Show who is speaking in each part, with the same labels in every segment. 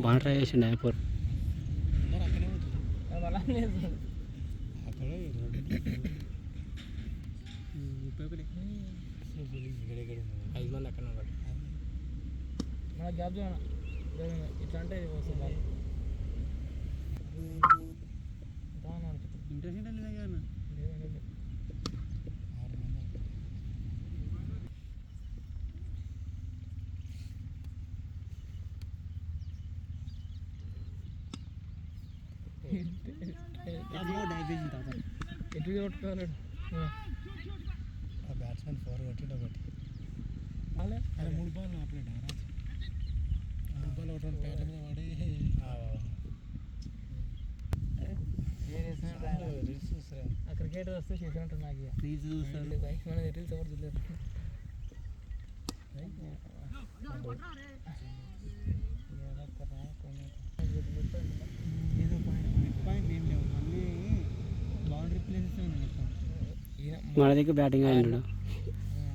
Speaker 1: బాగా ట్రై చేసిండు అయిపోరు.
Speaker 2: జాబ్ ఇట్లా అంటే ఎటు కొట్టుకోవాలి బ్యాట్స్మెన్ 4 కొట్టిండు ఒకటి. అరే 3 బాల్ ఆపలేడు 3 బాల్ ఒకటి ప్యాడ్ మీద పడి క్రికెట్ వస్తే చేసినట్టు నాకు రీల్స్ చూస్తారు మన రీల్స్ ఎవరు చూడలేరు.
Speaker 1: మన దగ్గర బ్యాటింగ్ ఆడిండు,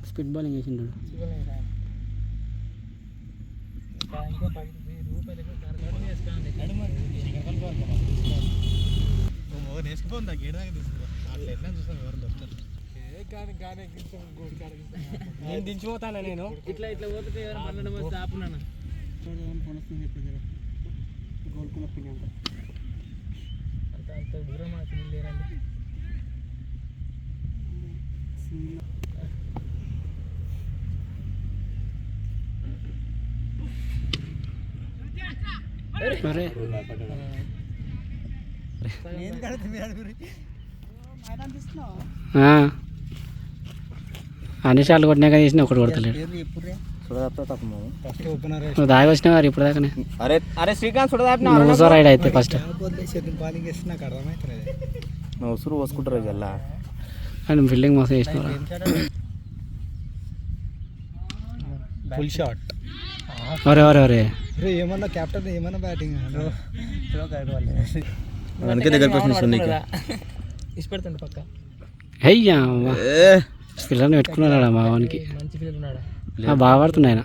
Speaker 1: స్పిడ్ బౌలింగ్ వేసిండు.
Speaker 2: నేను దించిపోతాను నేను ఇట్లా ఇట్లా పోతే ఆపున్నాను గోల్కున్న పిన్ అంత అంత దూరం మన పిల్లలు లేరండి.
Speaker 1: అన్ని షాట్లు కొట్టినాక తీసిన ఒకటి కొడతలేడు. నువ్వు దాగి వచ్చినా గారు ఇప్పుడు దాకానే.
Speaker 2: అరే శ్రీకాంత్
Speaker 1: నువ్వు రైడ్ అయితే ఫస్ట్
Speaker 2: ఉసురు పోసుకుంటారు జల్లా
Speaker 1: అని ఫీల్డింగ్ మస్తు చేసినావు.
Speaker 2: ఫుల్ షాట్
Speaker 1: అరే అరే అరే
Speaker 2: ఏమన్నా క్యాప్టెన్ ఏమన్నా బ్యాటింగ్ ఇష్టపడుతుండే పక్క
Speaker 1: అయ్యా పిల్లల్ని పెట్టుకున్నాడా మా వానికి.
Speaker 2: మంచి ఫీల్ ఉన్నాడా
Speaker 1: బాగా పడుతున్నాయి ఆయన.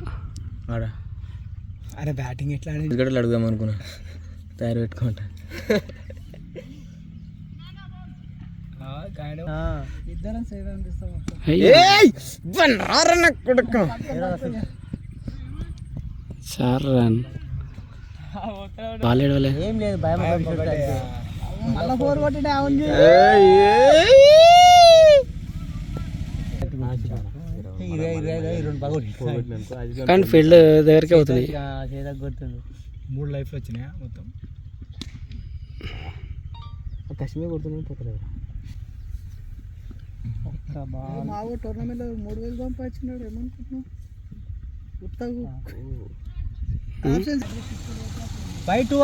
Speaker 2: అరే బ్యాటింగ్ ఎట్లా అనేది అడుగుదాం అనుకున్నా తయారు పెట్టుకుంటా. ఇద్దరం సేవ్ అనిపిస్తాం
Speaker 1: సార్ రన్ బాల్ ఏడవలే
Speaker 2: ఏం లేదు భయం.
Speaker 1: కానీ ఫీల్డ్ దగ్గరికి అవుతుంది.
Speaker 2: 3 లైఫ్లు వచ్చినాయా మొత్తం కశ్మీర్ కొడుతున్నాయి పోతలేదు. మావో టోర్నమెంట్లో 3000 పంపించినాడు ఏమనుకుంటున్నావు ఉత్తగు 5-2